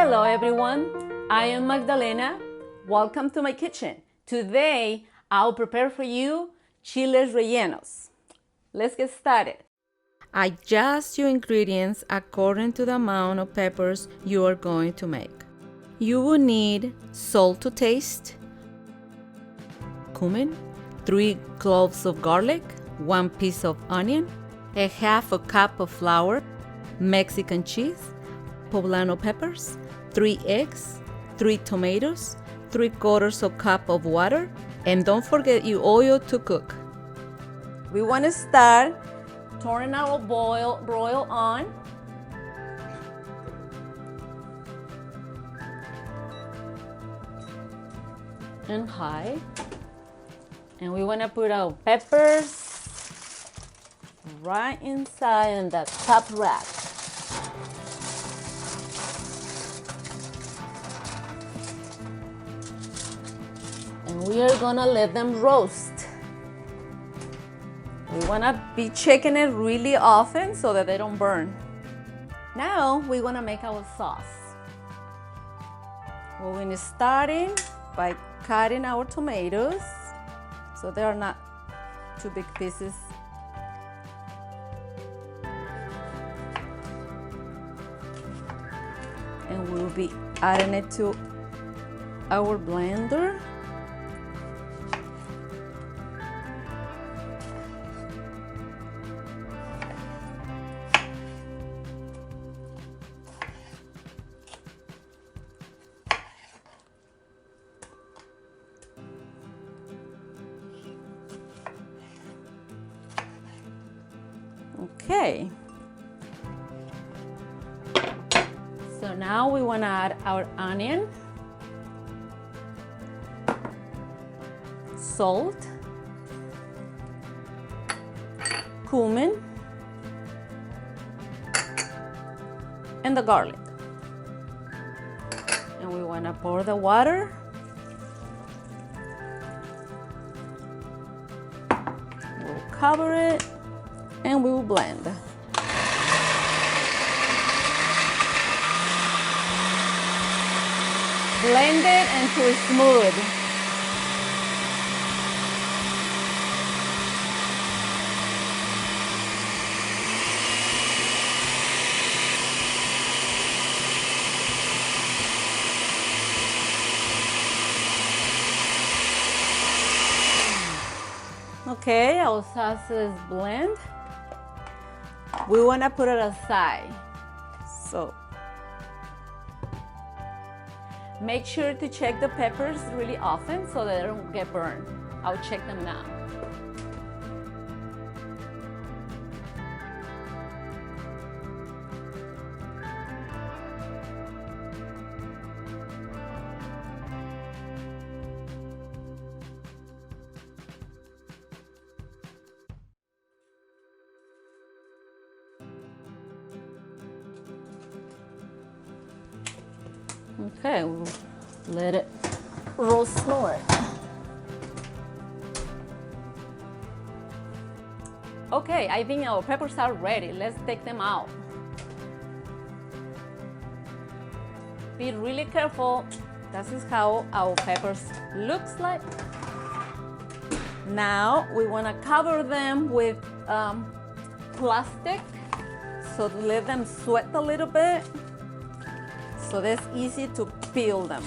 Hello everyone, I am Magdalena. Welcome to my kitchen. Today I'll prepare for you chiles rellenos. Let's get started. Adjust your ingredients according to the amount of peppers you are going to make. You will need salt to taste, cumin, 3 cloves of garlic, 1 piece of onion, a half a cup of flour, Mexican cheese, Poblano peppers, 3 eggs, 3 tomatoes, 3/4 of cup of water, and don't forget your oil to cook. We want to start turning our broil on. And high. And we want to put our peppers right inside in that top rack. And we are gonna let them roast. We wanna be checking it really often so that they don't burn. Now we wanna make our sauce. We're gonna starting by cutting our tomatoes so they are not too big pieces. And we'll be adding it to our blender. Okay, so now we want to add our onion, salt, cumin, and the garlic. And we want to pour the water. We'll cover it. And we will blend. Blend it until it's smooth. Okay, our sauce is blend. We want to put it aside. So make sure to check the peppers really often so they don't get burned. I'll check them now. Okay, we'll let it roast more. Okay, I think our peppers are ready. Let's take them out. Be really careful. This is how our peppers looks like. Now we want to cover them with plastic, so let them sweat a little bit. So that's easy to peel them.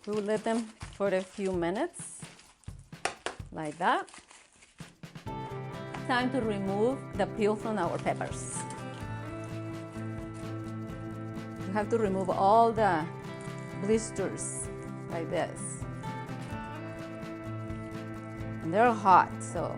We'll let them for a few minutes, like that. Time to remove the peel from our peppers. You have to remove all the blisters, like this. And they're hot, so.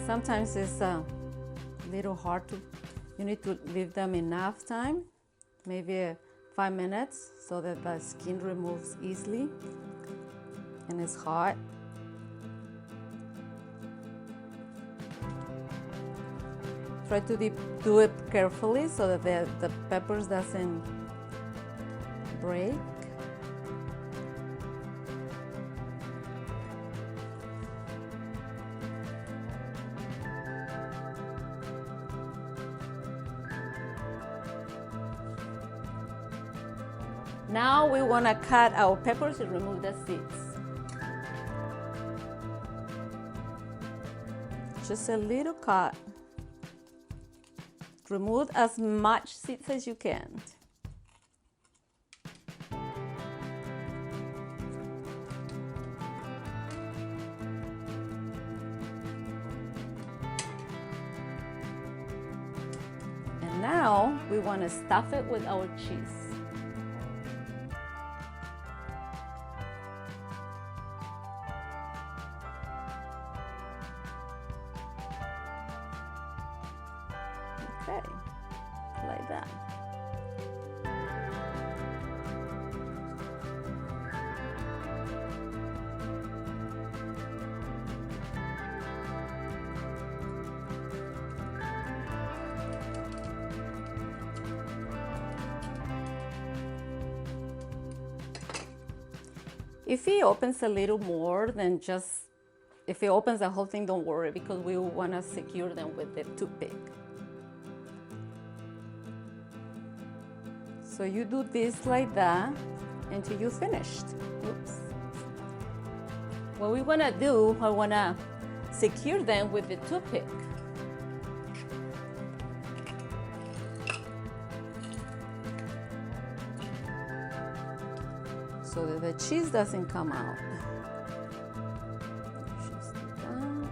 Sometimes it's a little hard to, you need to leave them enough time maybe 5 minutes so that the skin removes easily, and it's hot. Try to do it carefully so that the peppers doesn't break. Now we want to cut our peppers and remove the seeds. Just a little cut. Remove as much seeds as you can. And now we want to stuff it with our cheese. Okay, like that. If it opens a little more than just, if it opens the whole thing, don't worry, because we want to secure them with the toothpick. So you do this like that until you're finished. Oops. What we want to do, I want to secure them with the toothpick. So that the cheese doesn't come out. Just like that.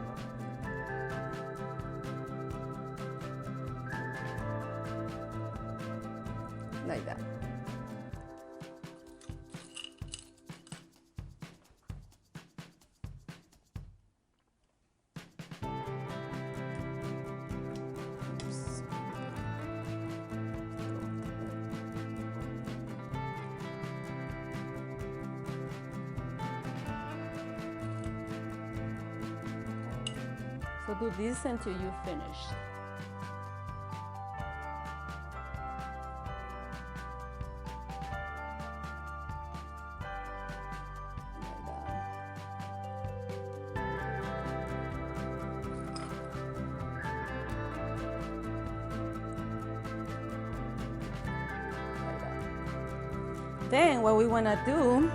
Like that. Oops. So do this until you finish. Then what we want to do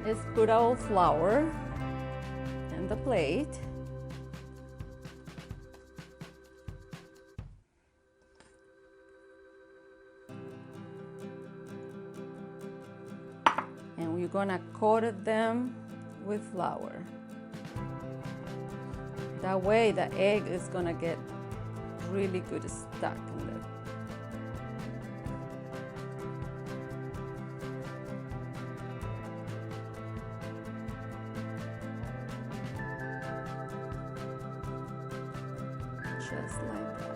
is put our flour in the plate. And we're going to coat them with flour. That way the egg is going to get really good stuck in there. Just like that.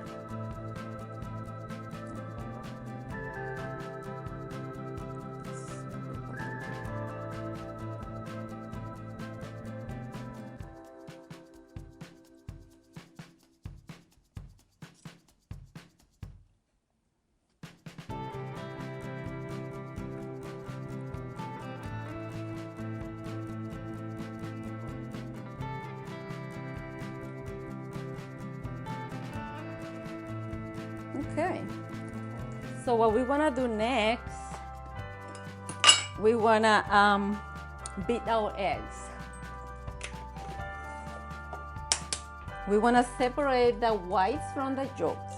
Okay, so what we want to do next, we want to beat our eggs. We want to separate the whites from the yolks.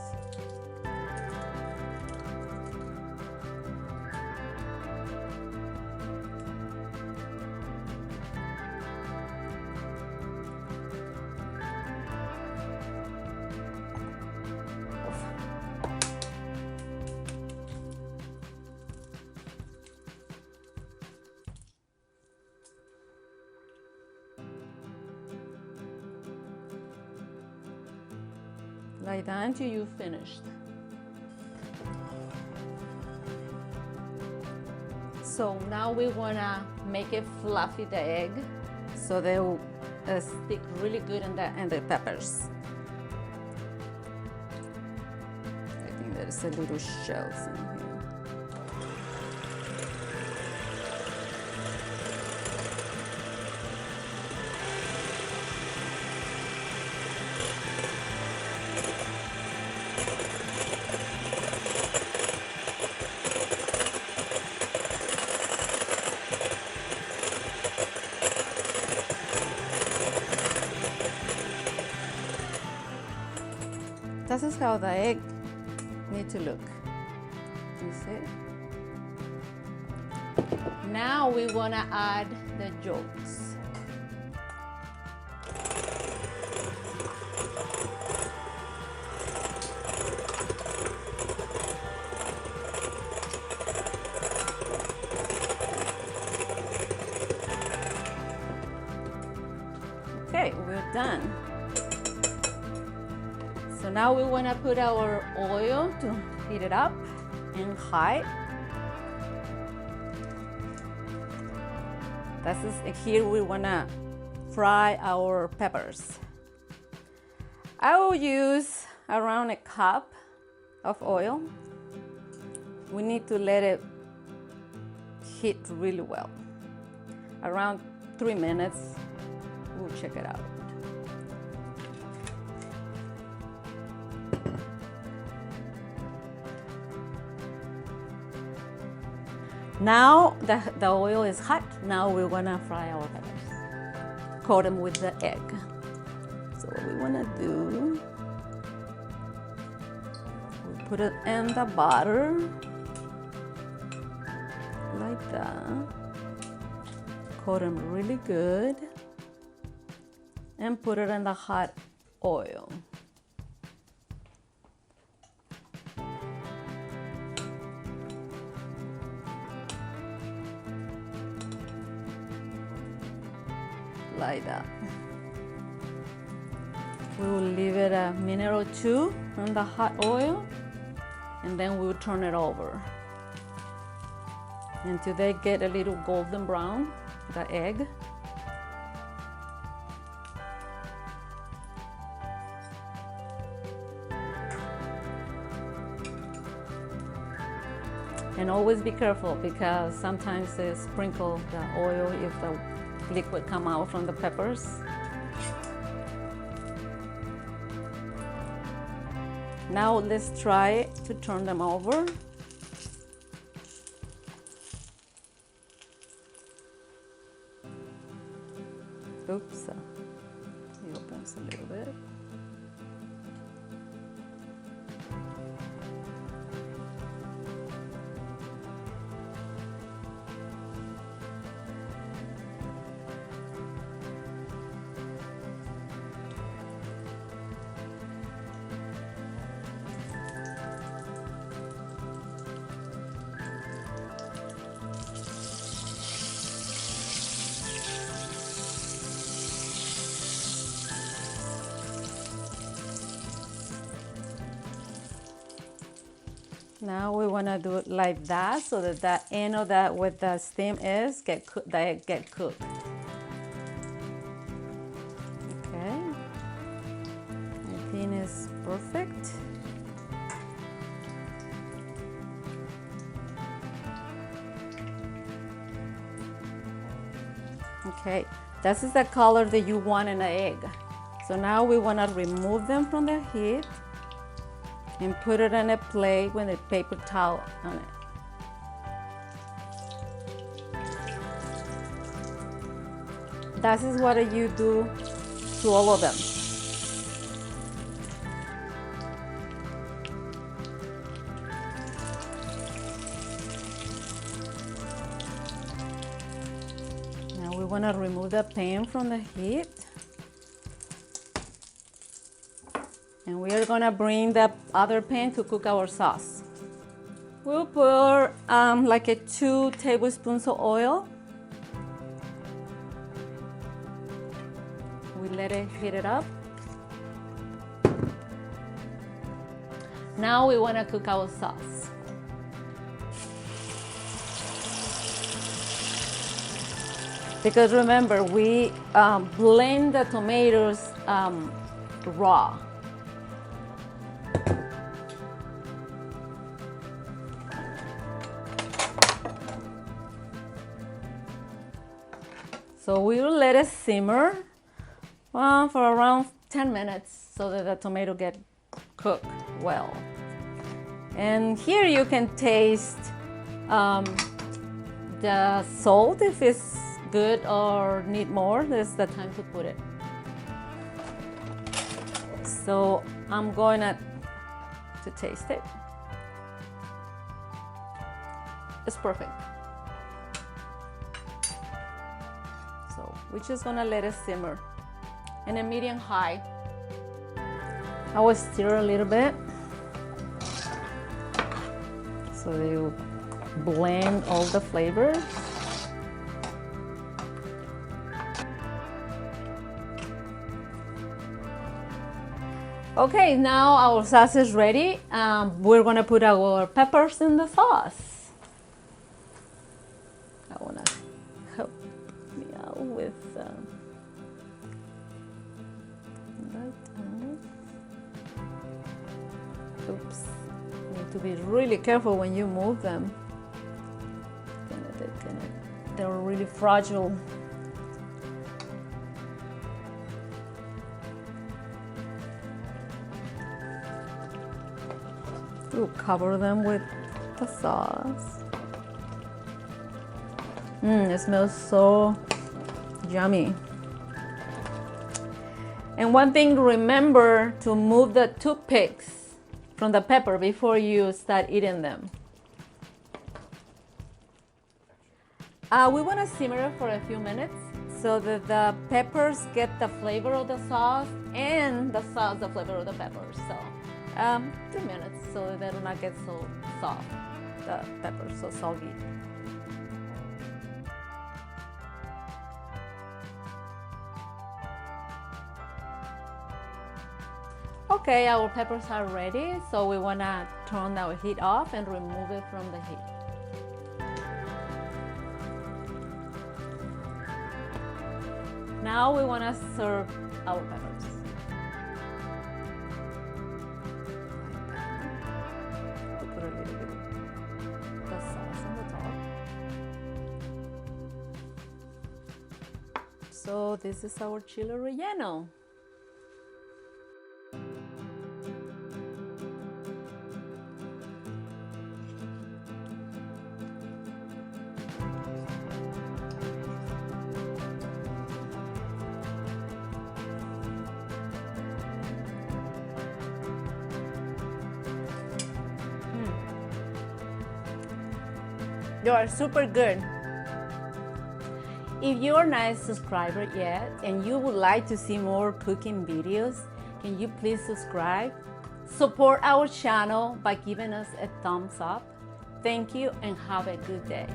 Like that until you finished. So now we want to make it fluffy, the egg, so they will stick really good in the peppers. I think there's a little shells in here. This is how the egg need to look. You see? Now we want to add the yolks. Okay, we're done. So now we want to put our oil to heat it up in high. Here we want to fry our peppers. I will use around a cup of oil. We need to let it heat really well. Around 3 minutes, we'll check it out. Now the oil is hot. Now we're gonna fry our peppers. Coat them with the egg. So what we wanna do, we put it in the butter, like that. Coat them really good. And put it in the hot oil. Like that. We will leave it a minute or two in the hot oil, and then we will turn it over until they get a little golden brown, the egg. And always be careful, because sometimes they sprinkle the oil if the liquid come out from the peppers. Now let's try to turn them over. Oops, it opens a little bit. Now we want to do it like that, so that the end of that where the steam is the egg get cooked. Okay, I think it's perfect. Okay, this is the color that you want in the egg. So now we want to remove them from the heat and put it on a plate with a paper towel on it. That is what you do to all of them. Now we want to remove the pan from the heat. And we are gonna bring the other pan to cook our sauce. We'll pour like 2 tablespoons of oil. We let it heat it up. Now we wanna cook our sauce. Because remember, we blend the tomatoes raw. So we will let it simmer for around 10 minutes so that the tomato get cooked well. And here you can taste the salt if it's good or need more. This is the time to put it. So I'm going to taste it. It's perfect. So we're just gonna let it simmer in a medium high. I will stir a little bit so they will blend all the flavors. Okay, now our sauce is ready. We're gonna put our peppers in the sauce. I wanna help me out with oops. You need to be really careful when you move them. They're really fragile. We'll cover them with the sauce. It smells so yummy. And one thing, remember to move the toothpicks from the pepper before you start eating them. We want to simmer it for a few minutes so that the peppers get the flavor of the sauce and the sauce the flavor of the peppers. So 3 minutes so that they do not get so soft, the peppers so soggy. Okay, our peppers are ready, so we want to turn our heat off and remove it from the heat. Now we want to serve our peppers. We'll put a little bit of the sauce on the top. So this is our chile relleno. You are super good. If you are not a subscriber yet and you would like to see more cooking videos, can you please subscribe? Support our channel by giving us a thumbs up. Thank you and have a good day.